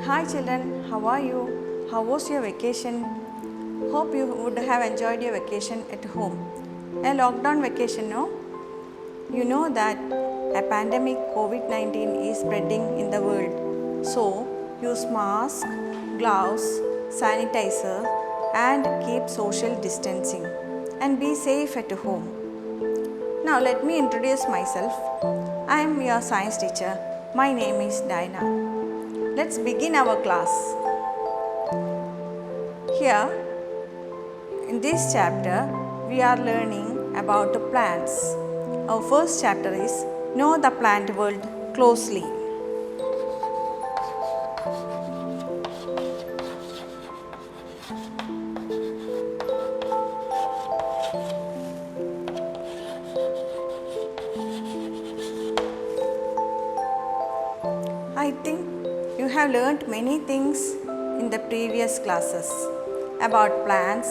Hi children, how are you? How was your vacation? Hope you would have enjoyed your vacation at home. A lockdown vacation, no? You know that a pandemic COVID-19 is spreading in the world. So, use mask, gloves, sanitizer and keep social distancing and be safe at home. Now let me introduce myself. I am your science teacher. My name is Diana. Let's begin our class. Here, in this chapter, we are learning about plants. Our first chapter is Know the Plant World Closely. I think you have learnt many things in the previous classes about plants,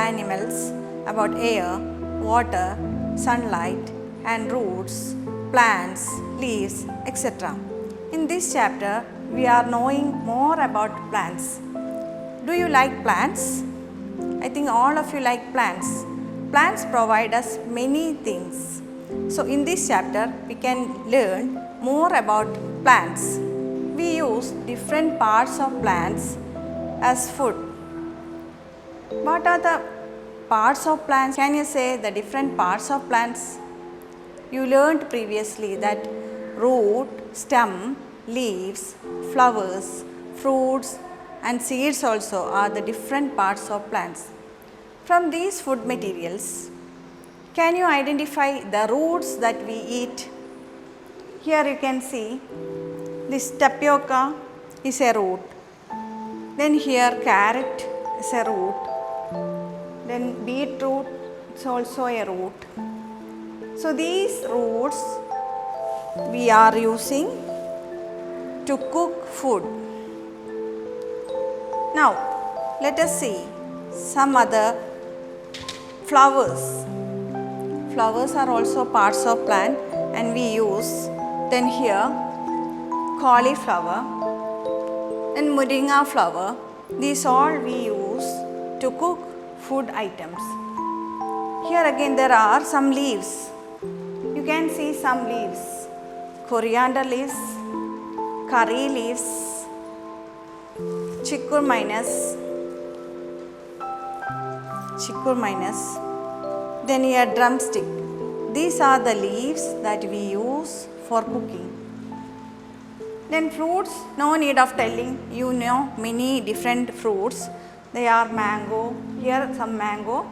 animals, about air, water, sunlight and roots, plants, leaves, etc. In this chapter, we are knowing more about plants. Do you like plants? I think all of you like plants. Plants provide us many things. So in this chapter, we can learn more about plants. We use different parts of plants as food. What are the parts of plants? Can you say the different parts of plants? You learned previously that root, stem, leaves, flowers, fruits and seeds also are the different parts of plants. From these food materials, can you identify the roots that we eat? Here you can see this tapioca is a root. Then here carrot is a root. Then beetroot is also a root. So these roots we are using to cook food. Now let us see some other flowers. Flowers are also parts of plant and we use. Then here cauliflower and moringa flower. These all we use to cook food items. Here again there are some leaves. You can see some leaves. Coriander leaves, curry leaves, chicory minus, then here drumstick. These are the leaves that we use for cooking. Then fruits, no need of telling, you know many different fruits. They are mango, here some mango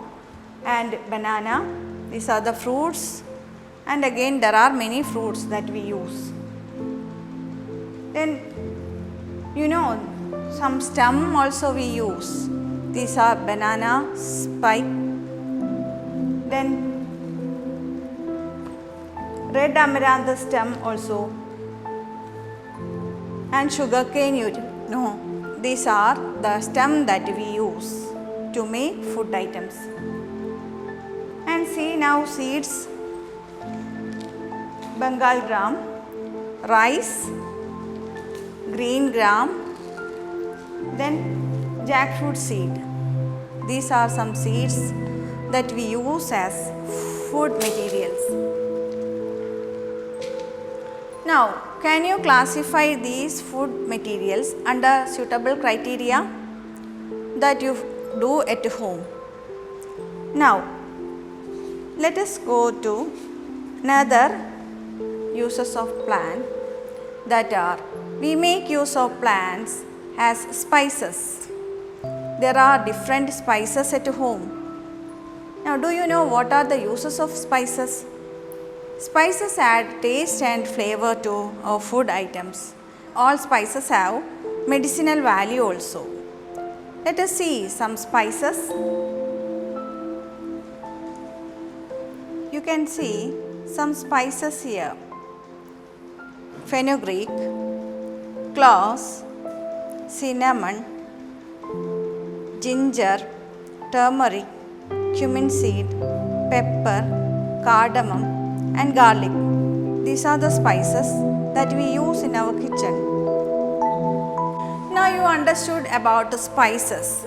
and banana. These are the fruits and again there are many fruits that we use. Then you know some stem also we use. These are banana, spike, then red amaranth stem also. And sugarcane, you know, these are the stem that we use to make food items. And see now seeds, Bengal gram, rice, green gram, then jackfruit seed. These are some seeds that we use as food materials. Now, can you classify these food materials under suitable criteria that you do at home? Now, let us go to another uses of plant, that are we make use of plants as spices. There are different spices at home. Now, do you know what are the uses of spices? Spices add taste and flavor to our food items. All spices have medicinal value also. Let us see some spices. You can see some spices here. Fenugreek, cloves, cinnamon, ginger, turmeric, cumin seed, pepper, cardamom and garlic. These are the spices that we use in our kitchen. Now you understood about spices?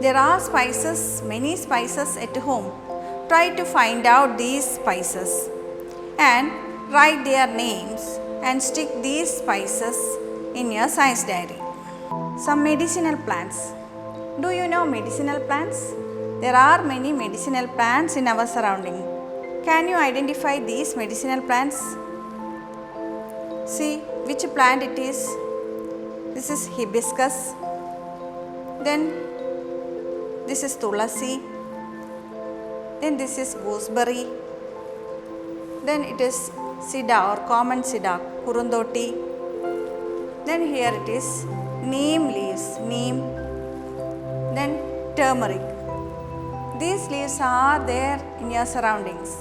There are spices, many spices at home. Try to find out these spices and write their names and stick these spices in your science diary. Some medicinal plants. Do you know medicinal plants? There are many medicinal plants in our surrounding. Can you identify these medicinal plants? See which plant it is. This is hibiscus. Then this is tulasi. Then this is gooseberry. Then it is sida or common sida, kurundoti. Then here it is neem leaves, neem. Then turmeric. These leaves are there in your surroundings.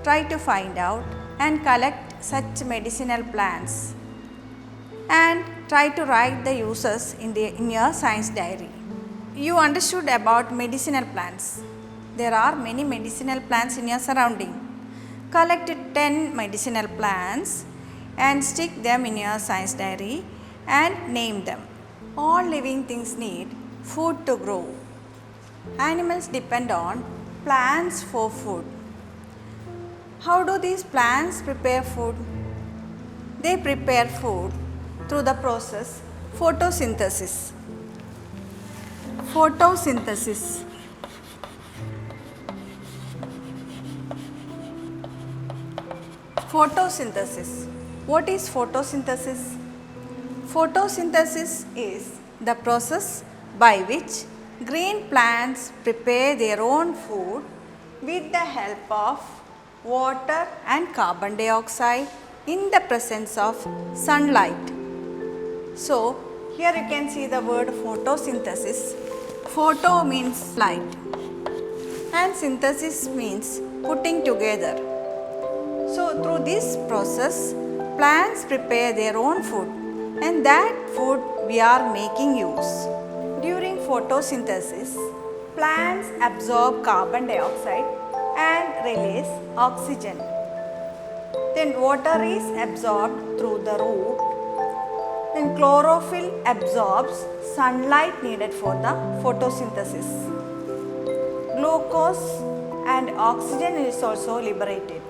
Try to find out and collect such medicinal plants and try to write the uses in your science diary. You understood about medicinal plants. There are many medicinal plants in your surrounding. Collect 10 medicinal plants and stick them in your science diary and name them. All living things need food to grow. Animals depend on plants for food. How do these plants prepare food? They prepare food through the process photosynthesis. Photosynthesis. Photosynthesis. What is photosynthesis? Photosynthesis is the process by which green plants prepare their own food with the help of water and carbon dioxide in the presence of sunlight. So, here you can see the word photosynthesis. Photo means light and synthesis means putting together. So, through this process, plants prepare their own food and that food we are making use. During photosynthesis, plants absorb carbon dioxide and release oxygen. Then water is absorbed through the root. Then chlorophyll absorbs sunlight needed for the photosynthesis. Glucose and oxygen is also liberated.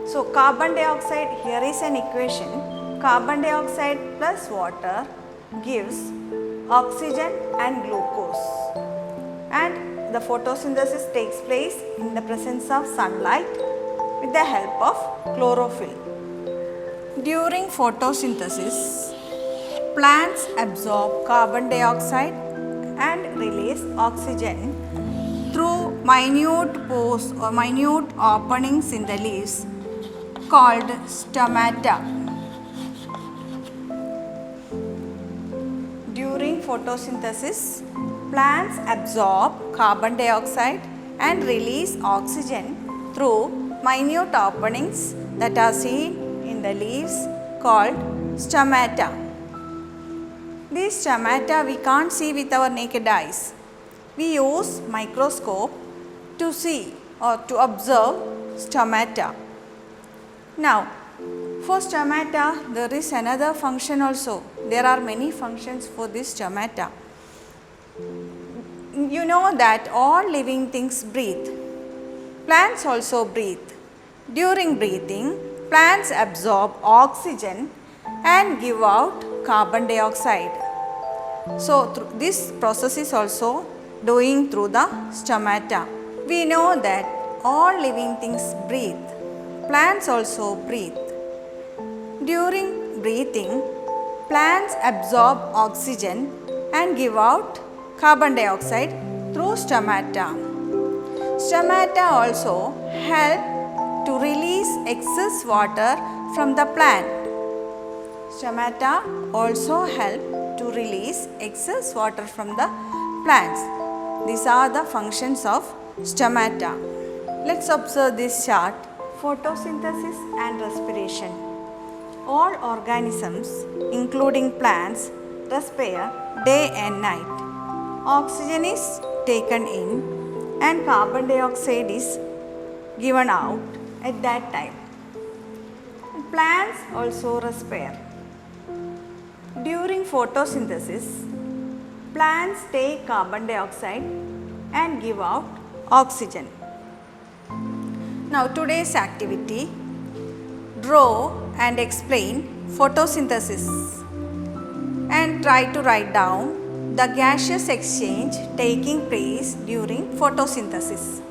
So carbon dioxide, here is an equation. Carbon dioxide plus water gives oxygen and glucose. And the photosynthesis takes place in the presence of sunlight with the help of chlorophyll. During photosynthesis, plants absorb carbon dioxide and release oxygen through minute pores or minute openings in the leaves called stomata. During photosynthesis, plants absorb carbon dioxide and release oxygen through minute openings that are seen in the leaves called stomata. These stomata we can't see with our naked eyes. We use microscope to see or to observe stomata. Now, for stomata there is another function also. There are many functions for this stomata. You know that all living things breathe. Plants also breathe. During breathing, plants absorb oxygen and give out carbon dioxide. So, this process is also doing through the stomata. We know that all living things breathe. Plants also breathe. During breathing, plants absorb oxygen and give out carbon dioxide through stomata. Stomata also help to release excess water from the plant. Stomata also help to release excess water from the plants. These are the functions of stomata. Let's observe this chart. Photosynthesis and respiration. All organisms, including plants, respire day and night. Oxygen is taken in and carbon dioxide is given out at that time. Plants also respire. During photosynthesis, plants take carbon dioxide and give out oxygen. Now today's activity, draw and explain photosynthesis and try to write down the gaseous exchange taking place during photosynthesis.